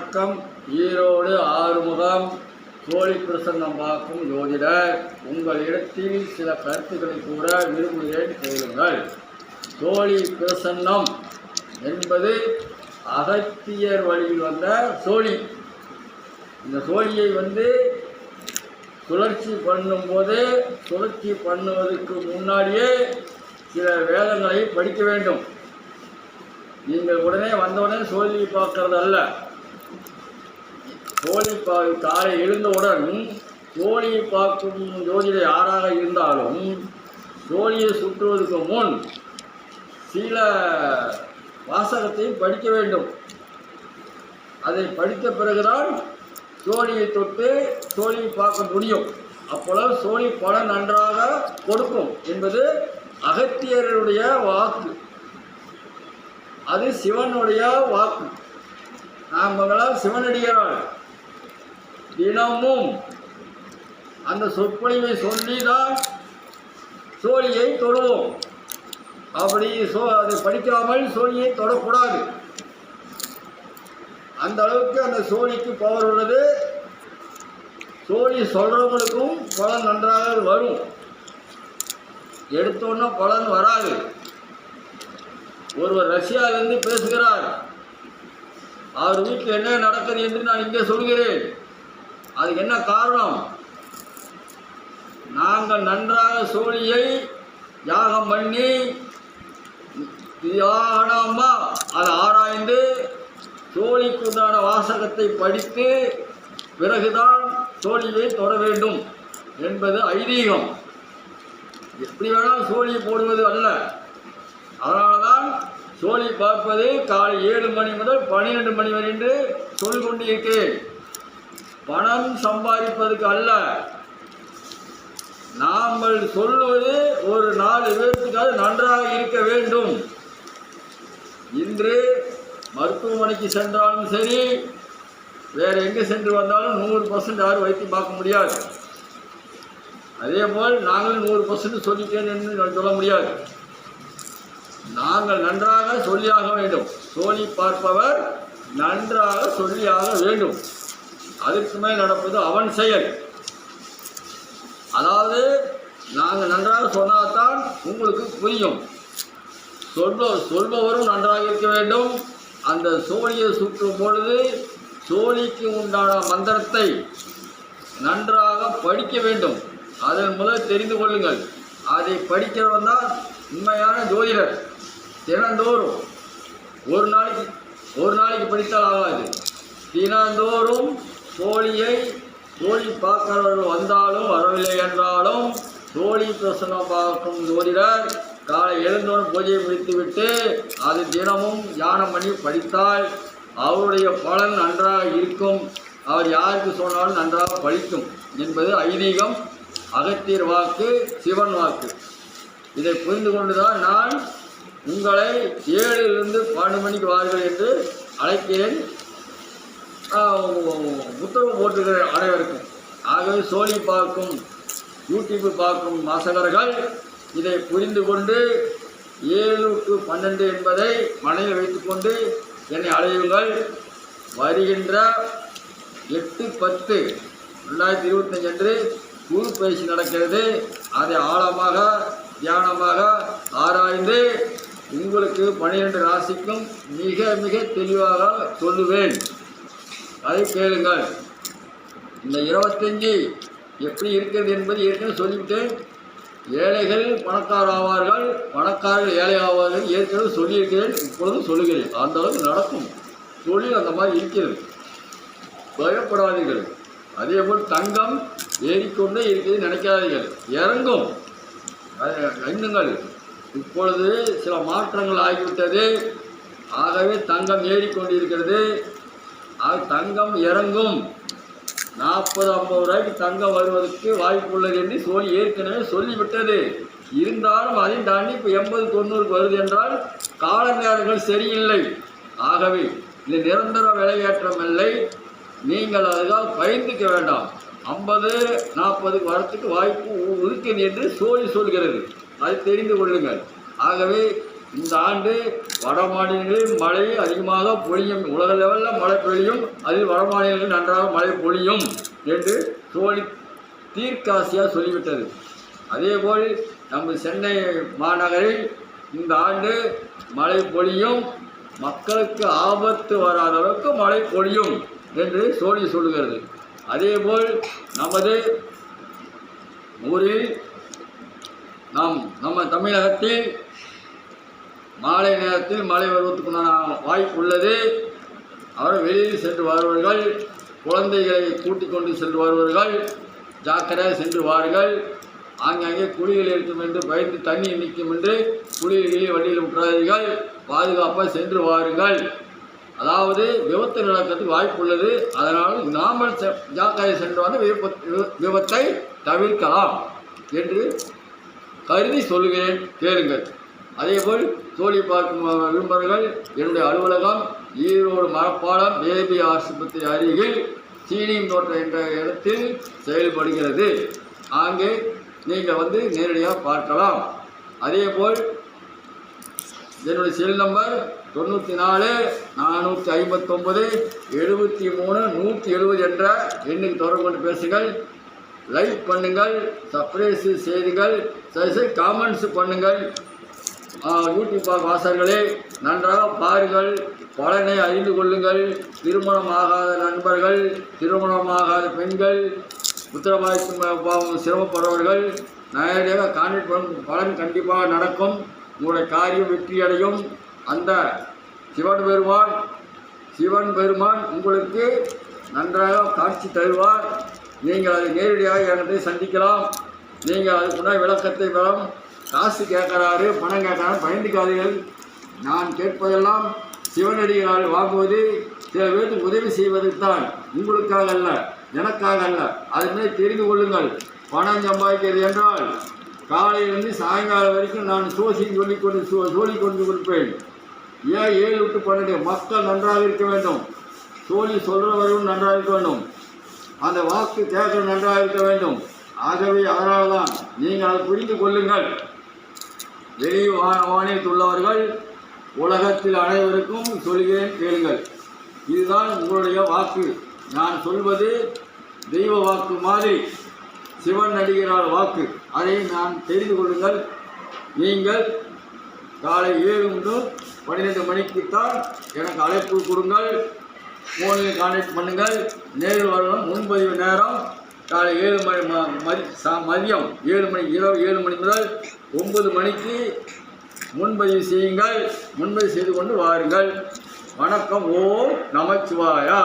வணக்கம். ஈரோடு ஆறுமுகம் சோழி பிரசன்னம் பார்க்கும் ஜோதிடர். உங்களிடத்தில் சில கருத்துக்களை கூற விரும்புகிறேன், கேளுங்கள். சோழி பிரசன்னம் என்பது அகத்தியர் வழியில் வந்த சோழி. இந்த சோழியை சுழற்சி பண்ணும்போது சுழற்சி பண்ணுவதற்கு முன்னாடியே சில வேதங்களை படிக்க வேண்டும். நீங்கள் உடனே வந்தவுடனே சோழி பார்க்கறது அல்ல. சோழி காலை எழுந்தவுடன் சோழியை பார்க்கும் ஜோதிடர் யாராக இருந்தாலும் சோழியை சுற்றுவதற்கு முன் சில வாசகத்தையும் படிக்க வேண்டும். அதை படித்த பிறகுதான் சோழியை தொட்டு சோழியை பார்க்க முடியும். அப்பொழுது சோழி பலன் நன்றாக கொடுக்கும் என்பது அகத்தியருடைய வாக்கு. அது சிவனுடைய வாக்கு. நாமெல்லாம் சிவனடியார். தினமும் அந்த சொற்பொழிவை சொல்லிதான் சோழியை தொடுவோம். அப்படி அதை படிக்காமல் சோழியை தொடக்கூடாது. அந்த அளவுக்கு அந்த சோழிக்கு பவர் உள்ளது. சோழி சொல்றவங்களுக்கும் பலன் நன்றாக வரும். எடுத்தோன்னா பலன் வராது. ஒருவர் ரஷ்யாவிலிருந்து பேசுகிறார். அவர் வீட்டில் என்ன நடக்குது என்று நான் இங்கே சொல்கிறேன். அதுக்கு என்ன காரணம்? நாங்கள் நன்றாக சோழியை யாகம் பண்ணி தியானமா அதை ஆராய்ந்து சோழிக்குண்டான வாசகத்தை படித்து பிறகுதான் சோழியை தொட வேண்டும் என்பது ஐதீகம். எப்படி வேணால் சோழியை போடுவது அல்ல. அதனால்தான் சோழி பார்ப்பது காலை 7 மணி முதல் 12 மணி வரை என்று சொல்லிக்கொண்டிருக்கிறேன். பணம் சம்பாதிப்பதற்கு அல்ல. நாங்கள் சொல்லுவது ஒரு 4 பேருக்காக நன்றாக இருக்க வேண்டும். இன்று மருத்துவமனைக்கு சென்றாலும் சரி, வேறு எங்கே சென்று வந்தாலும் 100% யாரும் வைத்து பார்க்க முடியாது. அதே போல் நாங்களும் 100% சொல்லிட்டேன் என்று சொல்ல முடியாது. நாங்கள் நன்றாக சொல்லியாக வேண்டும். சோழி பார்ப்பவர் நன்றாக சொல்லியாக வேண்டும். அதற்கு மேல் நடப்பது அவன் செயல். அதாவது நாங்கள் நன்றாக சொன்னால்தான் உங்களுக்கு புரியும். சொல்பவரும் நன்றாக இருக்க வேண்டும். அந்த சோழியை சுற்றும் பொழுது சோழிக்கு உண்டான மந்திரத்தை நன்றாக படிக்க வேண்டும். அதன் முதல் தெரிந்து கொள்ளுங்கள். அதை படிக்கிறவன் தான் உண்மையான ஜோதிடர். தினந்தோறும் ஒரு நாளைக்கு படித்தால் ஆகாது. தினந்தோறும் சோழி பார்க்கிறவர்கள் வந்தாலும் வரவில்லை என்றாலும் சோழி பிரசனம் பார்க்கும் ஜோதிடர் காலை எழுந்தோறும் பூஜையை முடித்துவிட்டு அது தினமும் தியானம் பண்ணி படித்தால் அவருடைய பலன் நன்றாக இருக்கும். அவர் யாருக்கு சொன்னாலும் நன்றாக படிக்கும் என்பது ஐதீகம். அகத்தியர் வாக்கு, சிவன் வாக்கு. இதை புரிந்து கொண்டுதான் நான் உங்களை 7 to 12 மணிக்கு வாருங்கள் என்று அழைக்கிறேன். உத்தரவு போட்டுக்கிறேன் அனைவருக்கும். ஆகவே சோழி பார்க்கும் யூடியூப் பார்க்கும் வாசகர்கள் இதை புரிந்து கொண்டு 7 to 12 என்பதை மனதில் வைத்துக்கொண்டு என்னை அழையுங்கள். வருகின்ற 8/10/2025 அன்று குரு பயிற்சி நடக்கிறது. அதை ஆழமாக தியானமாக ஆராய்ந்து உங்களுக்கு 12 ராசிக்கும் மிக மிக தெளிவாக சொல்லுவேன். அதை கேளுங்கள். இந்த 25 எப்படி இருக்கிறது என்பது ஏற்கனவே சொல்லிவிட்டேன். ஏழைகள் பணக்கார ஆவார்கள், பணக்காரர்கள் ஏழை ஆவார்கள். ஏற்கனவே சொல்லியிருக்கிறேன், இப்பொழுதும் சொல்லுகிறேன். அந்த அளவுக்கு நடக்கும். தொழில் அந்த மாதிரி இருக்கிறது. பயப்படாதீர்கள். அதேபோல் தங்கம் ஏறிக்கொண்டே இருக்கிறது நினைக்காதீர்கள். இறங்கும். எண்ணுங்கள். இப்பொழுது சில மாற்றங்கள் ஆகிவிட்டது. ஆகவே தங்கம் ஏறிக்கொண்டிருக்கிறது. தங்கம் இறங்கும். 40-50 ரூபாய்க்கு தங்கம் வருவதற்கு வாய்ப்புள்ளது என்று சோழி ஏற்கனவே சொல்லிவிட்டது. இருந்தாலும் அதையும் தாண்டி இப்போ 80-90 வருது என்றால் கால நேரங்கள் சரியில்லை. ஆகவே இது நிரந்தர விலையேற்றம் இல்லை. நீங்கள் அதுக்காக பயந்துக்க வேண்டாம். 50-40 வரத்துக்கு வாய்ப்பு இருக்குது என்று சோழி சொல்கிறது. அதை தெரிந்து கொள்ளுங்கள். ஆகவே இந்த ஆண்டு வட மாநிலங்களில் மழை அதிகமாக பொழியும், உலக லெவலில் மழை பொழியும், அதில் வட மாநிலங்களில் நன்றாக மழை பொழியும் என்று சோழி தீர்க்காசியாக சொல்லிவிட்டது. அதேபோல் நம்ம சென்னை மாநகரில் இந்த ஆண்டு மழை பொழியும், மக்களுக்கு ஆபத்து வராத அளவுக்கு மழை பொழியும் என்று சோழி சொல்லுகிறது. அதேபோல் நமது ஊரில் நம்ம தமிழகத்தில் மாலை நேரத்தில் மழை வருவதற்குண்டான வாய்ப்பு உள்ளது. அவர் வெளியில் சென்று வருவர்கள், குழந்தைகளை கூட்டிக் கொண்டு சென்று வருவர்கள் ஜாக்கிரதையாக சென்று வாருங்கள். ஆங்காங்கே குழிகள் இருக்கும் என்று பயந்து தண்ணீர் நிற்கும் என்று குழிகளில் வண்டியில் விட்டுறாதீர்கள். பாதுகாப்பாக சென்று வாருங்கள். அதாவது விபத்து நடக்கிறதுக்கு வாய்ப்பு உள்ளது. அதனால் நாமல் ஜாக்கிரதை சென்று வந்து விபத்தை தவிர்க்கலாம் என்று கருதி சொல்லுகிறேன், கேளுங்கள். அதேபோல் சோழி பார்க்கும் விரும்பர்கள் என்னுடைய அலுவலகம் ஈரோடு மரப்பாலம் பேபி ஆஸ்பத்திரி அருகில் சீனியம் தோட்டம் என்ற இடத்தில் செயல்படுகிறது. அங்கே நீங்கள் வந்து நேரடியாக பார்க்கலாம். அதேபோல் என்னுடைய செல் நம்பர் 94 459 73 170 என்ற எண்ணுக்கு தொடர்பு கொண்டு பேசுங்கள். லைக் பண்ணுங்கள், சப்ஸ்கிரைப் செய்துங்கள், காமெண்ட்ஸ் பண்ணுங்கள். யூடியூப் வாசகர்களே நன்றாக பாருங்கள், பலனை அறிந்து கொள்ளுங்கள். திருமணமாகாத நண்பர்கள், திருமணமாகாத பெண்கள், உத்தரவாதம் சிரமப்படுறவர்கள் நேரடியாக கான்டாக்ட் பண்ணும், பலன் கண்டிப்பாக நடக்கும். உங்களுடைய காரியம் வெற்றியடையும். அந்த சிவன் பெருமான் உங்களுக்கு நன்றாக காட்சி தருவார். நீங்கள் அதை நேரடியாக என்கிட்ட சந்திக்கலாம். நீங்கள் அதுக்குண்டான விளக்கத்தை பெறும். காசு கேட்குறாரு, பணம் கேட்குறாரு, பயந்துக்காதீர்கள். நான் கேட்பதெல்லாம் சிவனடியால் வாங்குவது சில பேருக்கு உதவி செய்வதற்கு தான், உங்களுக்காக அல்ல, எனக்காக அல்ல. அதுமாதிரி தெரிந்து கொள்ளுங்கள். பணம் சம்பாதிக்கிறது என்றால் காலையிலிருந்து சாயங்காலம் வரைக்கும் நான் சொல்லி கொண்டு கொடுப்பேன். ஏன் 7 to 12 மக்கள் நன்றாக இருக்க வேண்டும். சோழி சொல்கிறவர்களும் நன்றாக இருக்க வேண்டும். அந்த வாக்கு கேட்க நன்றாக இருக்க வேண்டும். ஆகவே அதனால தான் நீங்கள் அதை புரிந்து கொள்ளுங்கள். வெளி வானில் உள்ளவர்கள் உலகத்தில் அனைவருக்கும் சொல்கிறேன், கேளுங்கள். இதுதான் உங்களுடைய வாக்கு. நான் சொல்வது தெய்வ வாக்கு மாதிரி, சிவன் நடிகரால் வாக்கு. அதை நான் தெரிந்து கொள்ளுங்கள். நீங்கள் காலை 7 to 12 மணிக்குத்தான் எனக்கு அழைப்பு கொடுங்கள். ஃபோனில் கான்டாக்ட் பண்ணுங்கள். நேரில் வரணும். முன்பதிவு நேரம் காலை 7 மணி, மதியம் 7 மணி, இரவு 7 மணி முதல் 9 மணிக்கு முன்பதிவு செய்யுங்கள். முன்பதிவு செய்து கொண்டு வாருங்கள். வணக்கம். ஓம் நமச்சிவாயா.